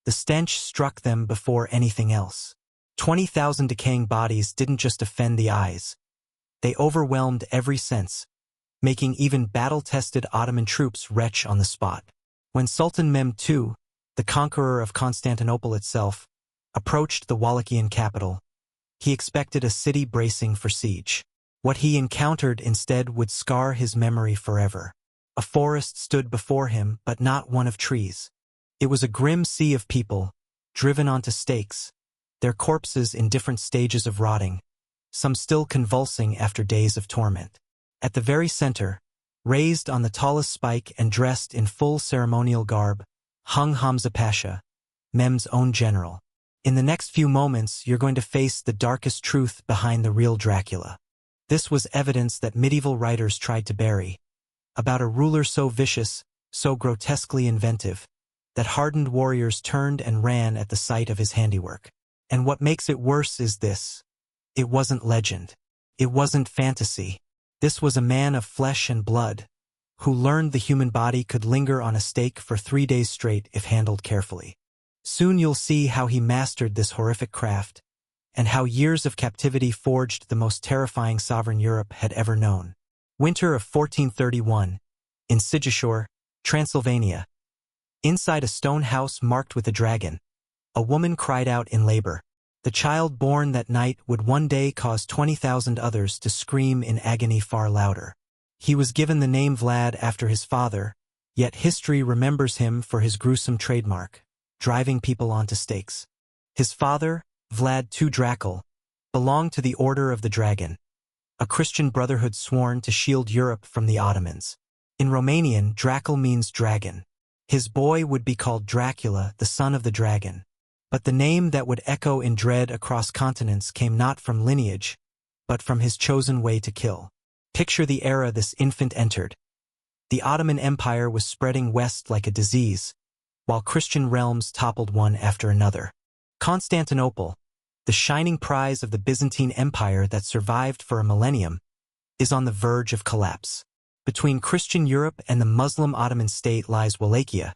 The stench struck them before anything else. 20,000 decaying bodies didn't just offend the eyes. They overwhelmed every sense, making even battle-tested Ottoman troops retch on the spot. When Sultan Mehmed II, the conqueror of Constantinople itself, approached the Wallachian capital, he expected a city bracing for siege. What he encountered instead would scar his memory forever. A forest stood before him, but not one of trees. It was a grim sea of people, driven onto stakes, their corpses in different stages of rotting, some still convulsing after days of torment. At the very center, raised on the tallest spike and dressed in full ceremonial garb, hung Hamza Pasha, Mehmed's own general. In the next few moments, you're going to face the darkest truth behind the real Dracula. This was evidence that medieval writers tried to bury, about a ruler so vicious, so grotesquely inventive, that hardened warriors turned and ran at the sight of his handiwork. And what makes it worse is this. It wasn't legend. It wasn't fantasy. This was a man of flesh and blood, who learned the human body could linger on a stake for 3 days straight if handled carefully. Soon you'll see how he mastered this horrific craft, and how years of captivity forged the most terrifying sovereign Europe had ever known. Winter of 1431, in Sigishore, Transylvania. Inside a stone house marked with a dragon, a woman cried out in labor. The child born that night would one day cause 20,000 others to scream in agony far louder. He was given the name Vlad after his father, yet history remembers him for his gruesome trademark, driving people onto stakes. His father, Vlad II Dracula, belonged to the Order of the Dragon, a Christian brotherhood sworn to shield Europe from the Ottomans. In Romanian, Dracul means dragon. His boy would be called Dracula, the son of the dragon. But the name that would echo in dread across continents came not from lineage, but from his chosen way to kill. Picture the era this infant entered. The Ottoman Empire was spreading west like a disease, while Christian realms toppled one after another. Constantinople, the shining prize of the Byzantine Empire that survived for a millennium, is on the verge of collapse. Between Christian Europe and the Muslim Ottoman state lies Wallachia,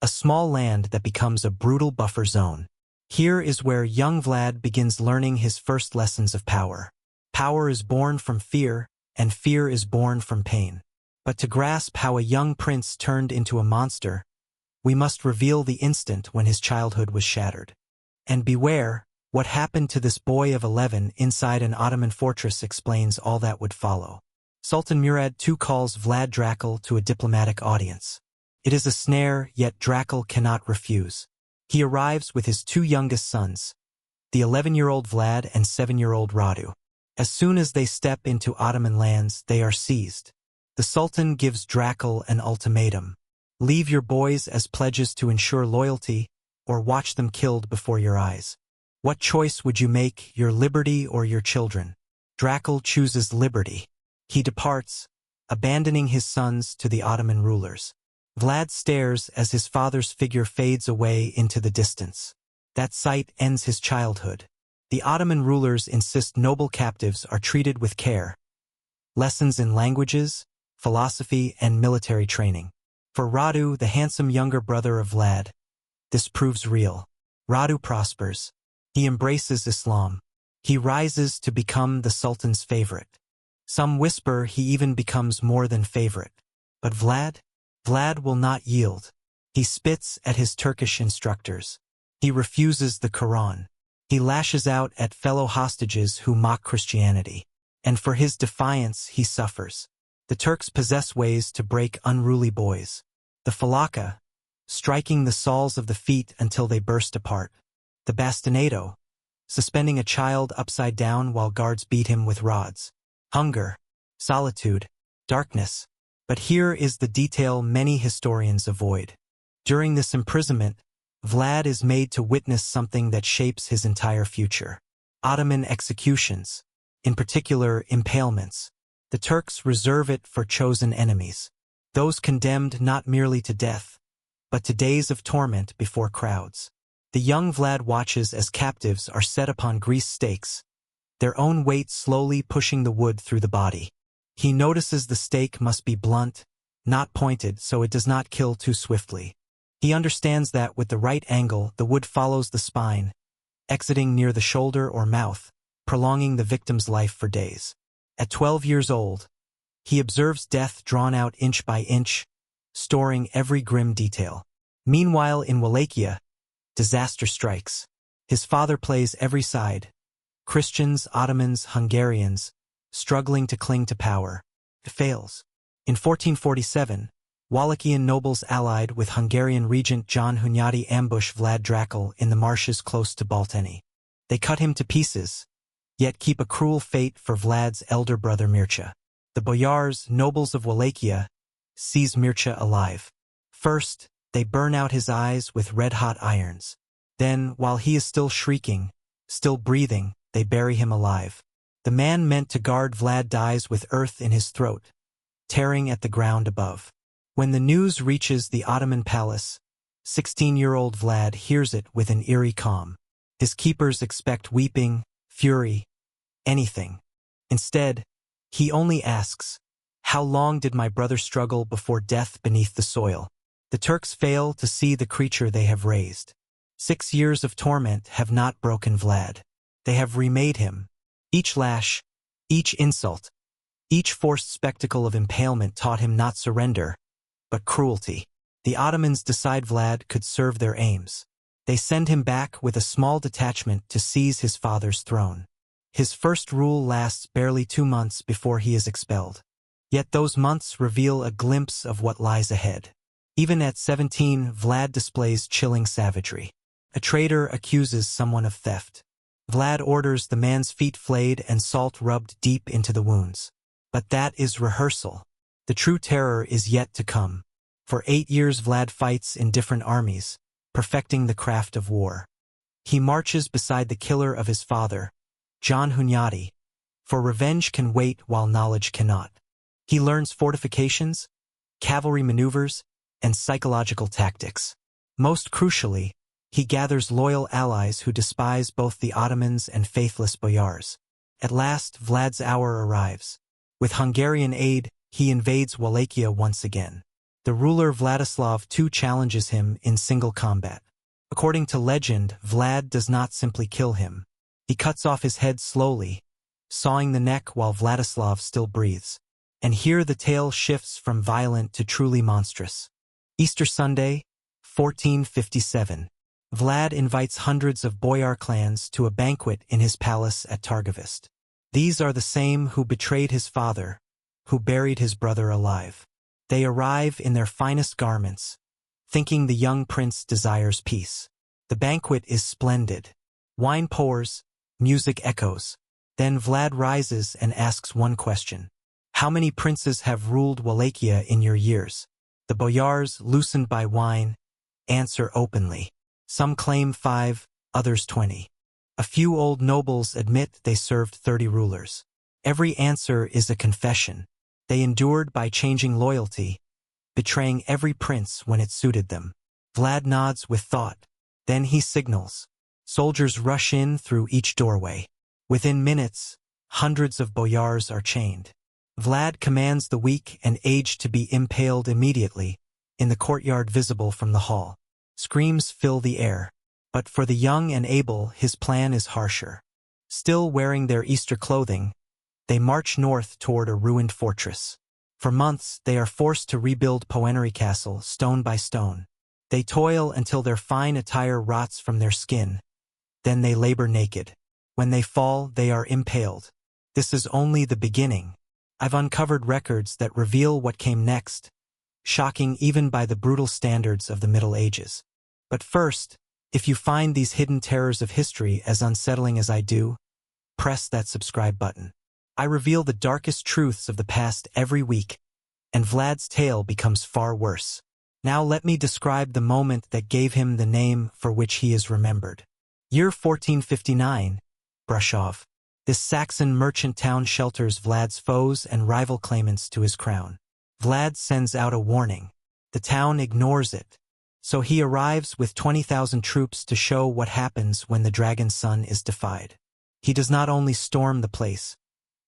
a small land that becomes a brutal buffer zone. Here is where young Vlad begins learning his first lessons of power. Power is born from fear, and fear is born from pain. But to grasp how a young prince turned into a monster, we must reveal the instant when his childhood was shattered. And beware, what happened to this boy of 11 inside an Ottoman fortress explains all that would follow. Sultan Murad II calls Vlad Dracul to a diplomatic audience. It is a snare, yet Dracul cannot refuse. He arrives with his 2 youngest sons, the 11-year-old Vlad and 7-year-old Radu. As soon as they step into Ottoman lands, they are seized. The Sultan gives Dracul an ultimatum. Leave your boys as pledges to ensure loyalty, or watch them killed before your eyes. What choice would you make, your liberty or your children? Dracul chooses liberty. He departs, abandoning his sons to the Ottoman rulers. Vlad stares as his father's figure fades away into the distance. That sight ends his childhood. The Ottoman rulers insist noble captives are treated with care. Lessons in languages, philosophy, and military training. For Radu, the handsome younger brother of Vlad, this proves real. Radu prospers. He embraces Islam. He rises to become the Sultan's favorite. Some whisper he even becomes more than favorite. But Vlad will not yield. He spits at his Turkish instructors. He refuses the Quran. He lashes out at fellow hostages who mock Christianity. And for his defiance, he suffers. The Turks possess ways to break unruly boys. The falaka, striking the soles of the feet until they burst apart. The bastinado, suspending a child upside down while guards beat him with rods. Hunger, solitude, darkness. But here is the detail many historians avoid. During this imprisonment, Vlad is made to witness something that shapes his entire future. Ottoman executions, in particular impalements. The Turks reserve it for chosen enemies, those condemned not merely to death, but to days of torment before crowds. The young Vlad watches as captives are set upon greased stakes, their own weight slowly pushing the wood through the body. He notices the stake must be blunt, not pointed, so it does not kill too swiftly. He understands that with the right angle, the wood follows the spine, exiting near the shoulder or mouth, prolonging the victim's life for days. At 12 years old, he observes death drawn out inch by inch, storing every grim detail. Meanwhile, in Wallachia, disaster strikes. His father plays every side. Christians, Ottomans, Hungarians, struggling to cling to power. It fails. In 1447, Wallachian nobles allied with Hungarian regent John Hunyadi ambush Vlad Dracula in the marshes close to Balteny. They cut him to pieces, yet keep a cruel fate for Vlad's elder brother Mircea. The boyars, nobles of Wallachia, seize Mircea alive. First, they burn out his eyes with red-hot irons. Then, while he is still shrieking, still breathing, they bury him alive. The man meant to guard Vlad dies with earth in his throat, tearing at the ground above. When the news reaches the Ottoman palace, 16-year-old Vlad hears it with an eerie calm. His keepers expect weeping, fury, anything. Instead, he only asks, "How long did my brother struggle before death beneath the soil?" The Turks fail to see the creature they have raised. 6 years of torment have not broken Vlad. They have remade him. Each lash, each insult, each forced spectacle of impalement taught him not surrender, but cruelty. The Ottomans decide Vlad could serve their aims. They send him back with a small detachment to seize his father's throne. His first rule lasts barely 2 months before he is expelled. Yet those months reveal a glimpse of what lies ahead. Even at 17, Vlad displays chilling savagery. A traitor accuses someone of theft. Vlad orders the man's feet flayed and salt rubbed deep into the wounds. But that is rehearsal. The true terror is yet to come. For 8 years Vlad fights in different armies, perfecting the craft of war. He marches beside the killer of his father, John Hunyadi, for revenge can wait while knowledge cannot. He learns fortifications, cavalry maneuvers, and psychological tactics. Most crucially, he gathers loyal allies who despise both the Ottomans and faithless boyars. At last, Vlad's hour arrives. With Hungarian aid, he invades Wallachia once again. The ruler Vladislav II challenges him in single combat. According to legend, Vlad does not simply kill him. He cuts off his head slowly, sawing the neck while Vladislav still breathes. And here the tale shifts from violent to truly monstrous. Easter Sunday, 1457. Vlad invites hundreds of boyar clans to a banquet in his palace at Targovist. These are the same who betrayed his father, who buried his brother alive. They arrive in their finest garments, thinking the young prince desires peace. The banquet is splendid. Wine pours, music echoes. Then Vlad rises and asks one question. How many princes have ruled Wallachia in your years? The boyars, loosened by wine, answer openly. Some claim 5, others 20. A few old nobles admit they served 30 rulers. Every answer is a confession. They endured by changing loyalty, betraying every prince when it suited them. Vlad nods with thought. Then he signals. Soldiers rush in through each doorway. Within minutes, hundreds of boyars are chained. Vlad commands the weak and aged to be impaled immediately, in the courtyard visible from the hall. Screams fill the air. But for the young and able, his plan is harsher. Still wearing their Easter clothing, they march north toward a ruined fortress. For months, they are forced to rebuild Poenary Castle, stone by stone. They toil until their fine attire rots from their skin. Then they labor naked. When they fall, they are impaled. This is only the beginning. I've uncovered records that reveal what came next, shocking even by the brutal standards of the Middle Ages. But first, if you find these hidden terrors of history as unsettling as I do, press that subscribe button. I reveal the darkest truths of the past every week, and Vlad's tale becomes far worse. Now let me describe the moment that gave him the name for which he is remembered. Year 1459, Brashov. This Saxon merchant town shelters Vlad's foes and rival claimants to his crown. Vlad sends out a warning. The town ignores it. So he arrives with 20,000 troops to show what happens when the dragon's son is defied. He does not only storm the place,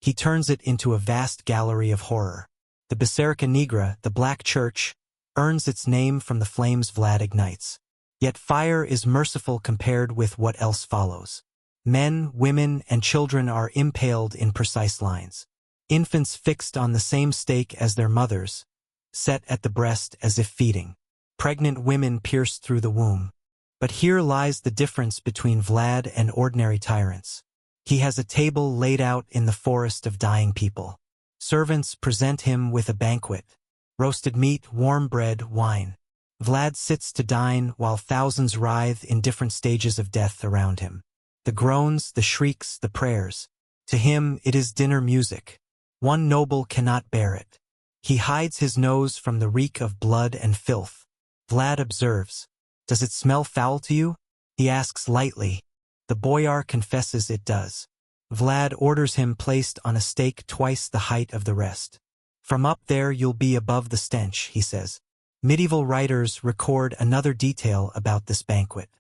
he turns it into a vast gallery of horror. The Basilica Nigra, the Black Church, earns its name from the flames Vlad ignites. Yet fire is merciful compared with what else follows. Men, women, and children are impaled in precise lines. Infants fixed on the same stake as their mothers, set at the breast as if feeding. Pregnant women pierced through the womb. But here lies the difference between Vlad and ordinary tyrants. He has a table laid out in the forest of dying people. Servants present him with a banquet. Roasted meat, warm bread, wine. Vlad sits to dine while thousands writhe in different stages of death around him. The groans, the shrieks, the prayers. To him it is dinner music. One noble cannot bear it. He hides his nose from the reek of blood and filth. Vlad observes. "Does it smell foul to you?" He asks lightly. The boyar confesses it does. Vlad orders him placed on a stake twice the height of the rest. "From up there you'll be above the stench," he says. Medieval writers record another detail about this banquet.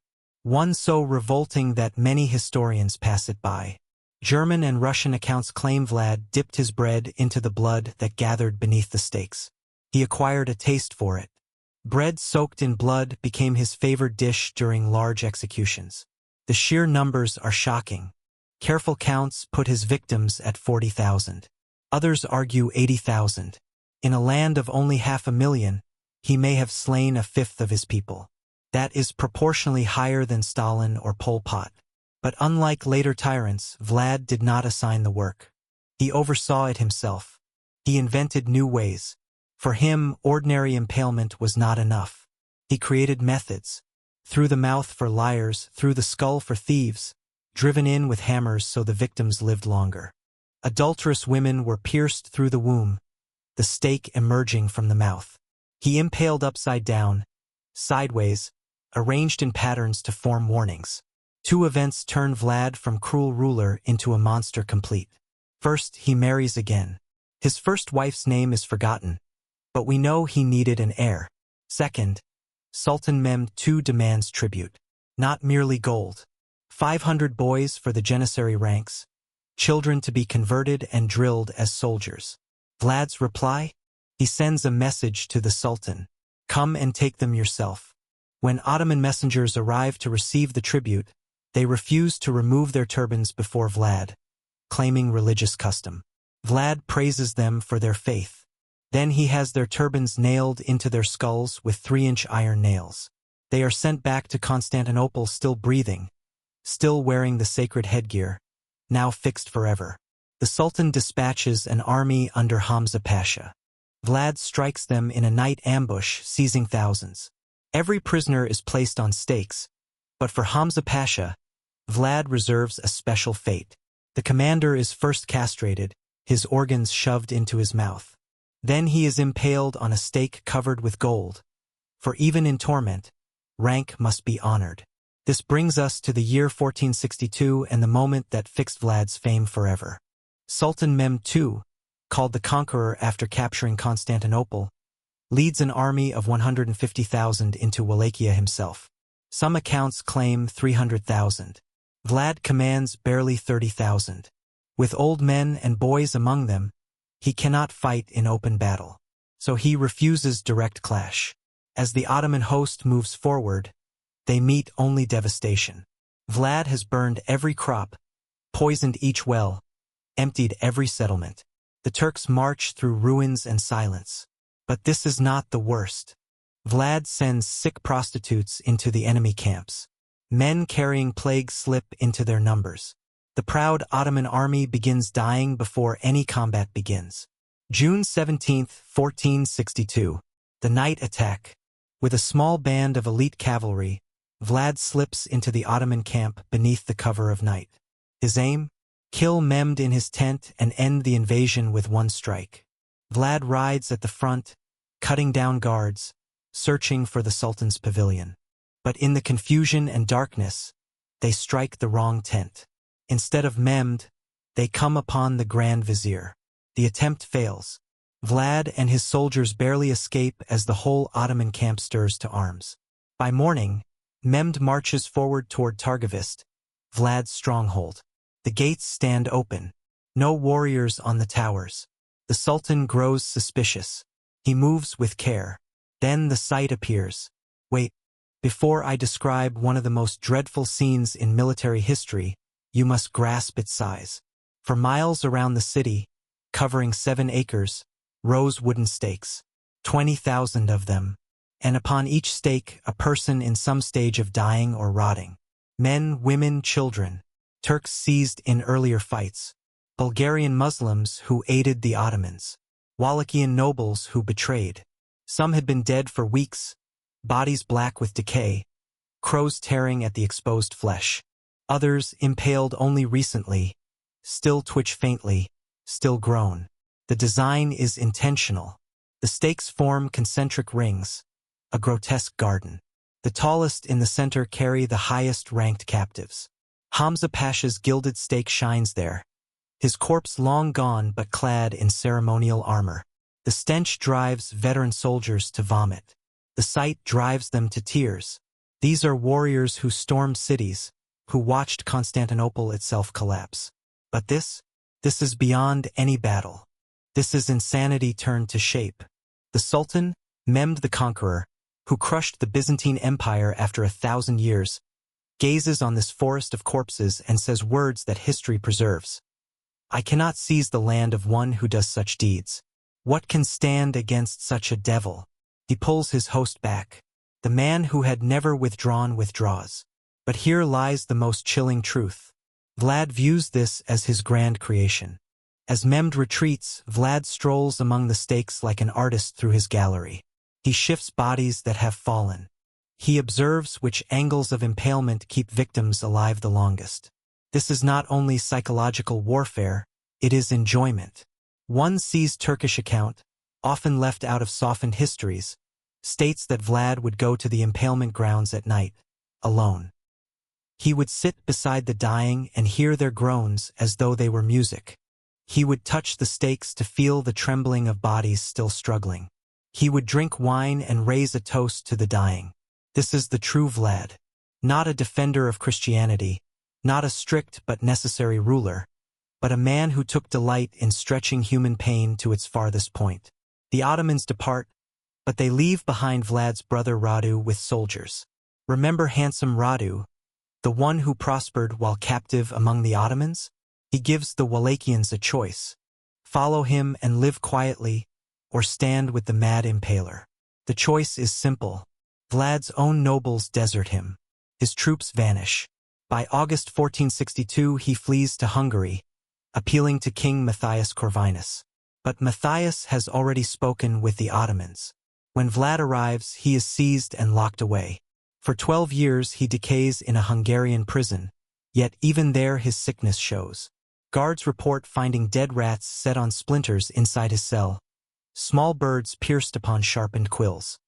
One so revolting that many historians pass it by. German and Russian accounts claim Vlad dipped his bread into the blood that gathered beneath the stakes. He acquired a taste for it. Bread soaked in blood became his favored dish during large executions. The sheer numbers are shocking. Careful counts put his victims at 40,000. Others argue 80,000. In a land of only 500,000, he may have slain a fifth of his people. That is proportionally higher than Stalin or Pol Pot. But unlike later tyrants, Vlad did not assign the work. He oversaw it himself. He invented new ways. For him, ordinary impalement was not enough. He created methods. Through the mouth for liars, through the skull for thieves, driven in with hammers so the victims lived longer. Adulterous women were pierced through the womb, the stake emerging from the mouth. He impaled upside down, sideways, arranged in patterns to form warnings. Two events turn Vlad from cruel ruler into a monster complete. First, he marries again. His first wife's name is forgotten, but we know he needed an heir. Second, Sultan Mehmed II demands tribute. Not merely gold. 500 boys for the janissary ranks, children to be converted and drilled as soldiers. Vlad's reply? He sends a message to the Sultan. "Come and take them yourself." When Ottoman messengers arrive to receive the tribute, they refuse to remove their turbans before Vlad, claiming religious custom. Vlad praises them for their faith. Then he has their turbans nailed into their skulls with 3-inch iron nails. They are sent back to Constantinople still breathing, still wearing the sacred headgear, now fixed forever. The Sultan dispatches an army under Hamza Pasha. Vlad strikes them in a night ambush, seizing thousands. Every prisoner is placed on stakes, but for Hamza Pasha, Vlad reserves a special fate. The commander is first castrated, his organs shoved into his mouth. Then he is impaled on a stake covered with gold. For even in torment, rank must be honored. This brings us to the year 1462 and the moment that fixed Vlad's fame forever. Sultan Mehmed II, called the Conqueror after capturing Constantinople, leads an army of 150,000 into Wallachia himself. Some accounts claim 300,000. Vlad commands barely 30,000. With old men and boys among them, he cannot fight in open battle. So he refuses direct clash. As the Ottoman host moves forward, they meet only devastation. Vlad has burned every crop, poisoned each well, emptied every settlement. The Turks march through ruins and silence. But this is not the worst. Vlad sends sick prostitutes into the enemy camps. Men carrying plague slip into their numbers. The proud Ottoman army begins dying before any combat begins. June 17, 1462. The night attack. With a small band of elite cavalry, Vlad slips into the Ottoman camp beneath the cover of night. His aim? Kill Mehmed in his tent and end the invasion with one strike. Vlad rides at the front, cutting down guards, searching for the Sultan's pavilion. But in the confusion and darkness, they strike the wrong tent. Instead of Mehmed, they come upon the Grand Vizier. The attempt fails. Vlad and his soldiers barely escape as the whole Ottoman camp stirs to arms. By morning, Mehmed marches forward toward Targovist, Vlad's stronghold. The gates stand open. No warriors on the towers. The Sultan grows suspicious. He moves with care. Then the sight appears. Wait, before I describe one of the most dreadful scenes in military history, you must grasp its size. For miles around the city, covering 7 acres, rose wooden stakes, 20,000 of them, and upon each stake a person in some stage of dying or rotting. Men, women, children, Turks seized in earlier fights, Bulgarian Muslims who aided the Ottomans, Wallachian nobles who betrayed. Some had been dead for weeks, bodies black with decay, crows tearing at the exposed flesh. Others, impaled only recently, still twitch faintly, still groan. The design is intentional. The stakes form concentric rings, a grotesque garden. The tallest in the center carry the highest-ranked captives. Hamza Pasha's gilded stake shines there, his corpse long gone but clad in ceremonial armor. The stench drives veteran soldiers to vomit. The sight drives them to tears. These are warriors who stormed cities, who watched Constantinople itself collapse. But this is beyond any battle. This is insanity turned to shape. The Sultan, Mehmed the Conqueror, who crushed the Byzantine Empire after 1,000 years, gazes on this forest of corpses and says words that history preserves. I cannot seize the land of one who does such deeds. What can stand against such a devil? He pulls his host back. The man who had never withdrawn withdraws. But here lies the most chilling truth. Vlad views this as his grand creation. As Mehmed retreats, Vlad strolls among the stakes like an artist through his gallery. He shifts bodies that have fallen. He observes which angles of impalement keep victims alive the longest. This is not only psychological warfare, it is enjoyment. One seized Turkish account, often left out of softened histories, states that Vlad would go to the impalement grounds at night, alone. He would sit beside the dying and hear their groans as though they were music. He would touch the stakes to feel the trembling of bodies still struggling. He would drink wine and raise a toast to the dying. This is the true Vlad. Not a defender of Christianity, not a strict but necessary ruler, but a man who took delight in stretching human pain to its farthest point. The Ottomans depart, but they leave behind Vlad's brother Radu with soldiers. Remember handsome Radu, the one who prospered while captive among the Ottomans? He gives the Wallachians a choice. Follow him and live quietly, or stand with the mad impaler. The choice is simple. Vlad's own nobles desert him. His troops vanish. By August 1462 he flees to Hungary, appealing to King Matthias Corvinus. But Matthias has already spoken with the Ottomans. When Vlad arrives, he is seized and locked away. For 12 years he decays in a Hungarian prison, yet even there his sickness shows. Guards report finding dead rats set on splinters inside his cell, small birds pierced upon sharpened quills.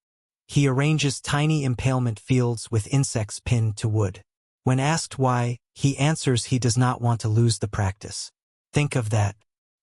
He arranges tiny impalement fields with insects pinned to wood. When asked why, he answers he does not want to lose the practice. Think of that.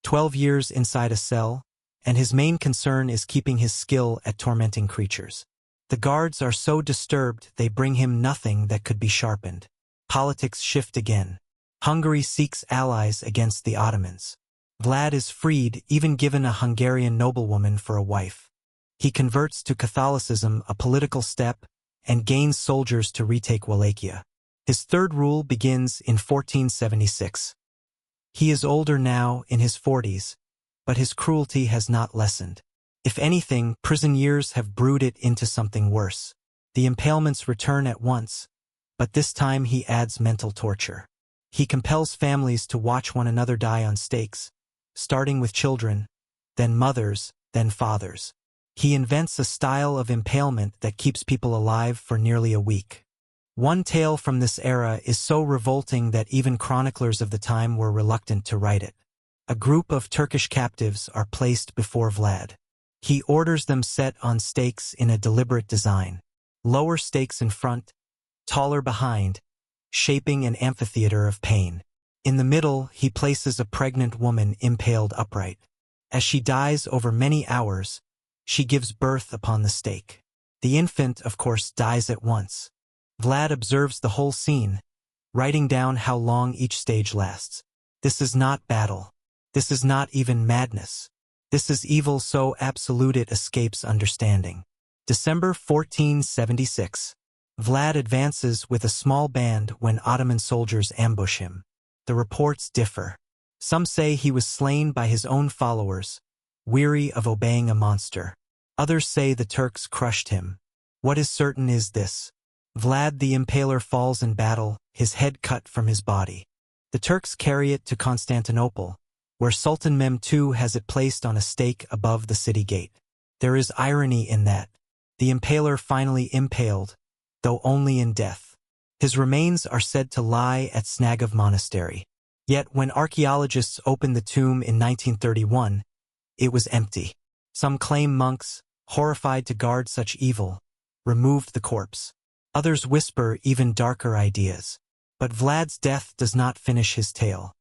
12 years inside a cell, and his main concern is keeping his skill at tormenting creatures. The guards are so disturbed they bring him nothing that could be sharpened. Politics shift again. Hungary seeks allies against the Ottomans. Vlad is freed, even given a Hungarian noblewoman for a wife. He converts to Catholicism, a political step, and gains soldiers to retake Wallachia. His third rule begins in 1476. He is older now, in his 40s, but his cruelty has not lessened. If anything, prison years have brewed it into something worse. The impalements return at once, but this time he adds mental torture. He compels families to watch one another die on stakes, starting with children, then mothers, then fathers. He invents a style of impalement that keeps people alive for nearly a week. One tale from this era is so revolting that even chroniclers of the time were reluctant to write it. A group of Turkish captives are placed before Vlad. He orders them set on stakes in a deliberate design. Lower stakes in front, taller behind, shaping an amphitheater of pain. In the middle, he places a pregnant woman impaled upright. As she dies over many hours, she gives birth upon the stake. The infant, of course, dies at once. Vlad observes the whole scene, writing down how long each stage lasts. This is not battle. This is not even madness. This is evil so absolute it escapes understanding. December 1476. Vlad advances with a small band when Ottoman soldiers ambush him. The reports differ. Some say he was slain by his own followers, weary of obeying a monster. Others say the Turks crushed him. What is certain is this: Vlad the Impaler falls in battle, his head cut from his body. The Turks carry it to Constantinople, where Sultan Mehmed II has it placed on a stake above the city gate. There is irony in that. The Impaler finally impaled, though only in death. His remains are said to lie at Snagov Monastery. Yet when archaeologists opened the tomb in 1931, it was empty. Some claim monks, horrified to guard such evil, removed the corpse. Others whisper even darker ideas. But Vlad's death does not finish his tale.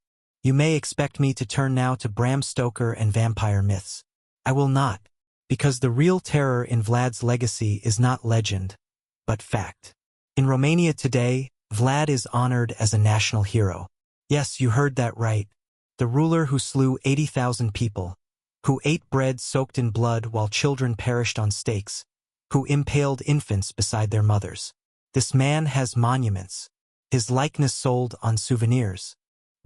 You may expect me to turn now to Bram Stoker and vampire myths. I will not, because the real terror in Vlad's legacy is not legend, but fact. In Romania today, Vlad is honored as a national hero. Yes, you heard that right. The ruler who slew 80,000 people, who ate bread soaked in blood while children perished on stakes, who impaled infants beside their mothers. This man has monuments, his likeness sold on souvenirs.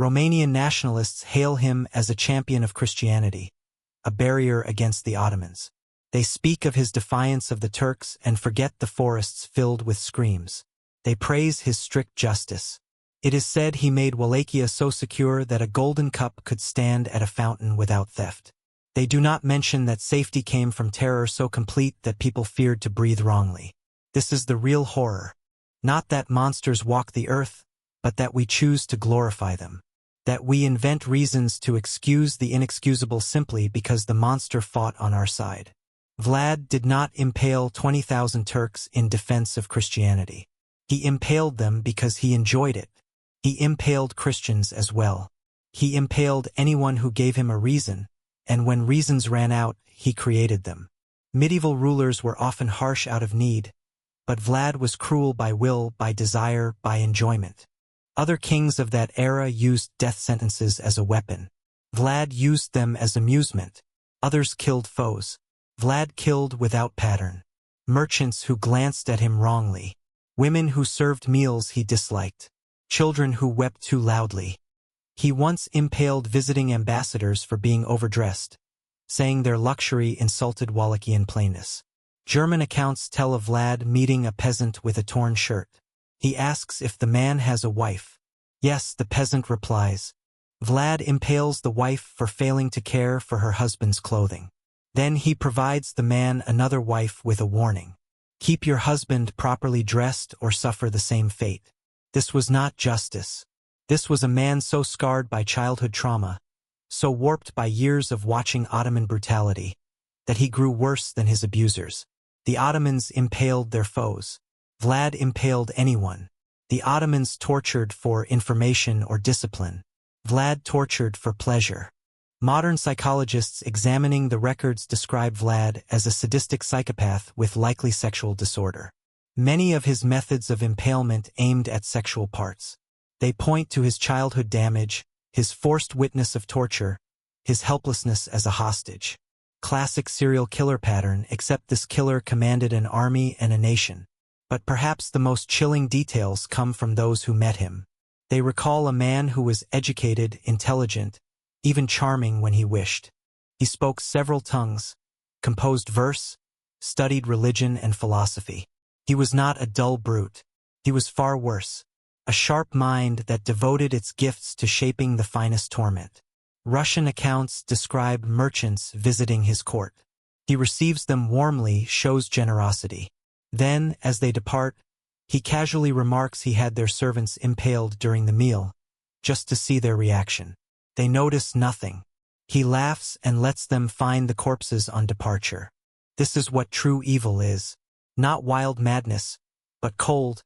Romanian nationalists hail him as a champion of Christianity, a barrier against the Ottomans. They speak of his defiance of the Turks and forget the forests filled with screams. They praise his strict justice. It is said he made Wallachia so secure that a golden cup could stand at a fountain without theft. They do not mention that safety came from terror so complete that people feared to breathe wrongly. This is the real horror. Not that monsters walk the earth, but that we choose to glorify them. That we invent reasons to excuse the inexcusable simply because the monster fought on our side. Vlad did not impale 20,000 Turks in defense of Christianity. He impaled them because he enjoyed it. He impaled Christians as well. He impaled anyone who gave him a reason, and when reasons ran out, he created them. Medieval rulers were often harsh out of need, but Vlad was cruel by will, by desire, by enjoyment. Other kings of that era used death sentences as a weapon. Vlad used them as amusement. Others killed foes. Vlad killed without pattern. Merchants who glanced at him wrongly. Women who served meals he disliked. Children who wept too loudly. He once impaled visiting ambassadors for being overdressed, saying their luxury insulted Wallachian plainness. German accounts tell of Vlad meeting a peasant with a torn shirt. He asks if the man has a wife. Yes, the peasant replies. Vlad impales the wife for failing to care for her husband's clothing. Then he provides the man another wife with a warning. Keep your husband properly dressed or suffer the same fate. This was not justice. This was a man so scarred by childhood trauma, so warped by years of watching Ottoman brutality, that he grew worse than his abusers. The Ottomans impaled their foes. Vlad impaled anyone. The Ottomans tortured for information or discipline. Vlad tortured for pleasure. Modern psychologists examining the records describe Vlad as a sadistic psychopath with likely sexual disorder. Many of his methods of impalement aimed at sexual parts. They point to his childhood damage, his forced witness of torture, his helplessness as a hostage. Classic serial killer pattern, except this killer commanded an army and a nation. But perhaps the most chilling details come from those who met him. They recall a man who was educated, intelligent, even charming when he wished. He spoke several tongues, composed verse, studied religion and philosophy. He was not a dull brute. He was far worse. A sharp mind that devoted its gifts to shaping the finest torment. Russian accounts describe merchants visiting his court. He receives them warmly, shows generosity. Then, as they depart, he casually remarks he had their servants impaled during the meal, just to see their reaction. They notice nothing. He laughs and lets them find the corpses on departure. This is what true evil is. Not wild madness, but cold,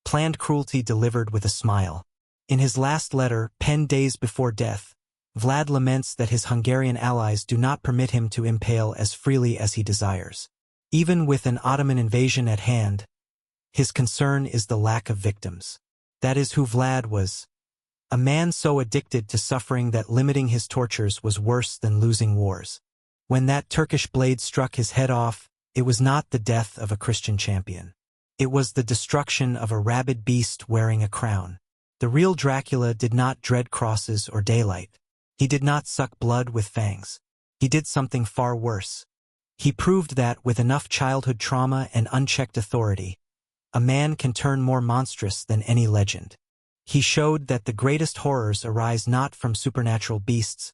planned cruelty delivered with a smile. In his last letter, penned days before death, Vlad laments that his Hungarian allies do not permit him to impale as freely as he desires. Even with an Ottoman invasion at hand, his concern is the lack of victims. That is who Vlad was. A man so addicted to suffering that limiting his tortures was worse than losing wars. When that Turkish blade struck his head off, It was not the death of a Christian champion. It was the destruction of a rabid beast wearing a crown. The real Dracula did not dread crosses or daylight. He did not suck blood with fangs. He did something far worse. He proved that, with enough childhood trauma and unchecked authority, a man can turn more monstrous than any legend. He showed that the greatest horrors arise not from supernatural beasts,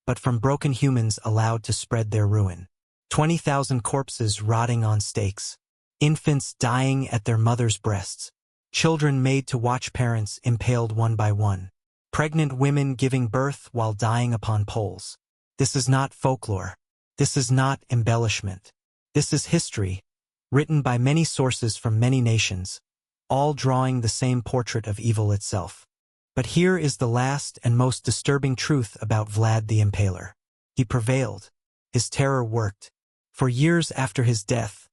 but from broken humans allowed to spread their ruin. 20,000 corpses rotting on stakes. Infants dying at their mothers' breasts. Children made to watch parents impaled one by one. Pregnant women giving birth while dying upon poles. This is not folklore. This is not embellishment. This is history, written by many sources from many nations, all drawing the same portrait of evil itself. But here is the last and most disturbing truth about Vlad the Impaler. He prevailed. His terror worked. For years after his death,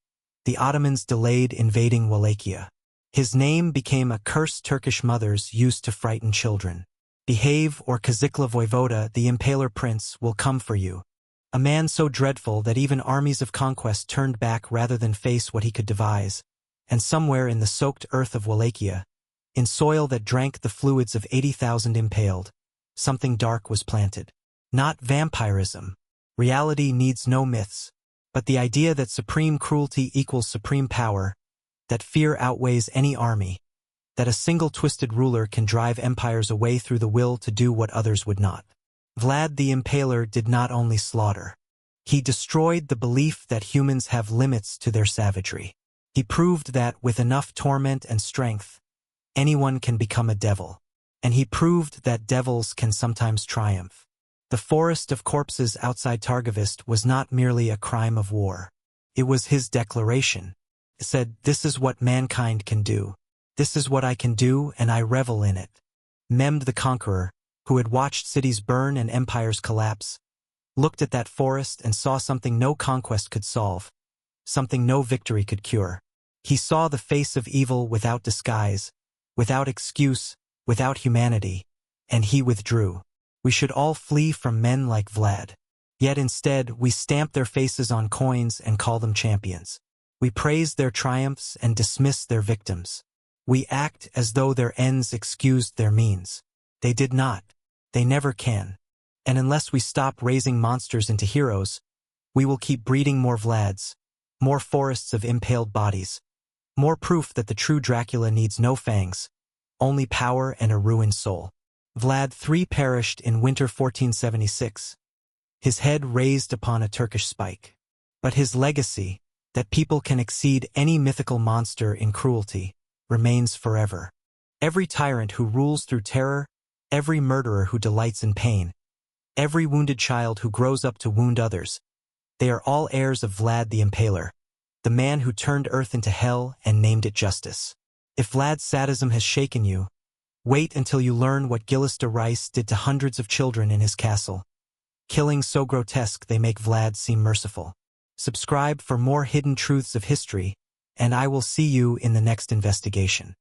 the Ottomans delayed invading Wallachia. His name became a curse Turkish mothers used to frighten children. Behave, or Kazikla Voivoda, the Impaler Prince, will come for you. A man so dreadful that even armies of conquest turned back rather than face what he could devise. And somewhere in the soaked earth of Wallachia, in soil that drank the fluids of 80,000 impaled, something dark was planted. Not vampirism. Reality needs no myths. But the idea that supreme cruelty equals supreme power, that fear outweighs any army, that a single twisted ruler can drive empires away through the will to do what others would not. Vlad the Impaler did not only slaughter. He destroyed the belief that humans have limits to their savagery. He proved that, with enough torment and strength, anyone can become a devil. And he proved that devils can sometimes triumph. The forest of corpses outside Targovist was not merely a crime of war. It was his declaration. It said, "This is what mankind can do. This is what I can do, and I revel in it." Mehmed the Conqueror, who had watched cities burn and empires collapse, looked at that forest and saw something no conquest could solve, something no victory could cure. He saw the face of evil without disguise, without excuse, without humanity, and he withdrew. We should all flee from men like Vlad. Yet instead, we stamp their faces on coins and call them champions. We praise their triumphs and dismiss their victims. We act as though their ends excused their means. They did not. They never can. And unless we stop raising monsters into heroes, we will keep breeding more Vlads, more forests of impaled bodies, more proof that the true Dracula needs no fangs, only power and a ruined soul. Vlad III perished in winter 1476, his head raised upon a Turkish spike. But his legacy, that people can exceed any mythical monster in cruelty, remains forever. Every tyrant who rules through terror, every murderer who delights in pain, every wounded child who grows up to wound others, they are all heirs of Vlad the Impaler, the man who turned earth into hell and named it justice. If Vlad's sadism has shaken you, wait until you learn what Gilles de Rice did to hundreds of children in his castle. Killings so grotesque they make Vlad seem merciful. Subscribe for more hidden truths of history, and I will see you in the next investigation.